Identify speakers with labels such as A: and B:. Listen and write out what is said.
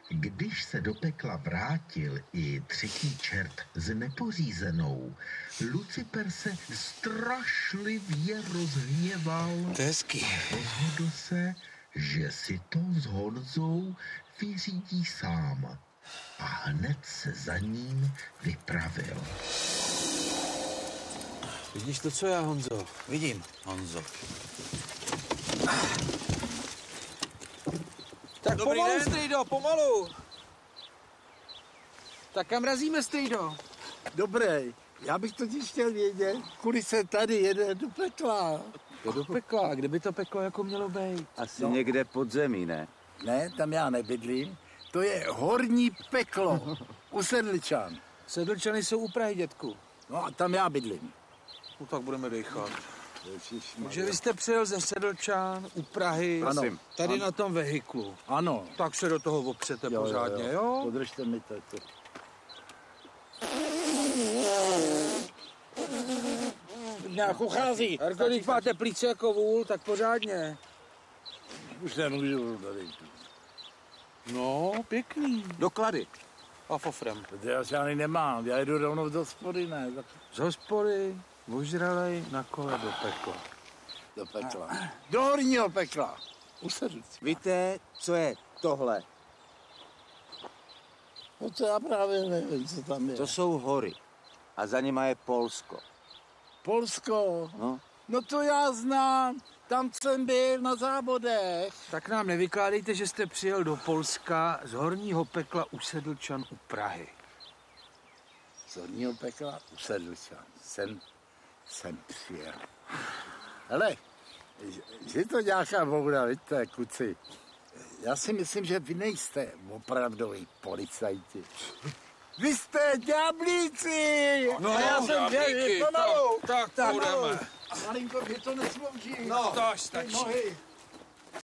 A: Když se do pekla vrátil i třetí čert s nepořízenou, Lucifer se strašlivě rozhněval.
B: To je hezký.
A: Rozhodl se, že si to s Honzou vyřídí sám a hned se za ním vypravil.
B: Vidíš to, co já, Honzo?
C: Vidím, Honzo.
B: Tak
C: Dobrý
B: pomalu,
C: den.
B: strejdo, pomalu. Tak kam razíme, strejdo?
D: Dobrý, já bych totiž chtěl vědět, kudy se tady jede do pekla.
B: Do pekla, kde by to peklo jako mělo být?
C: Asi někde pod zemí, ne?
D: Ne, tam já nebydlím. To je horní peklo u Sedlčan.
B: Sedlčany jsou u Prahy, dětku.
D: No a tam já bydlím.
B: No tak budeme dejchat. Takže vy jste přijel ze Sedlčan u Prahy,
D: Ano.
B: tady
D: Ano.
B: na tom vehiklu.
D: Ano.
B: Tak se do toho opřete pořádně, jo?
D: Podržte mi to. Nějak uchází.
B: Arko, když máte plíce jako vůl, tak pořádně.
D: Už nemůžu tady.
B: No, pěkný.
C: Doklady.
B: A fofrem.
D: To já žádný nemám, já jdu rovnou do hospody, ne?
B: Z hospody, ožralej, na kole do pekla.
D: Do pekla. Do horního pekla. U Sedlčan.
C: Víte, co je tohle?
D: No to já právě nevím, co tam je.
C: To jsou hory. A za nima je Polsko.
D: Polsko.
C: No.
D: No to já znám. Tam jsem byl na závodech.
B: Tak nám nevykládejte, že jste přijel do Polska z horního pekla u Sedlčan u Prahy.
D: Z horního pekla u Sedlčan. Jsem přijel. Hele, že to nějaká bouda, víte, kuci. Já si myslím, že vy nejste opravdoví policajti. Vy jste ďáblíci!
B: No,
D: a já jsem
B: ďáblíky,
D: pomalu.
B: tak půjdeme.
D: Malinko, mě to neslouží.
B: No, to stačí.
D: Nohy.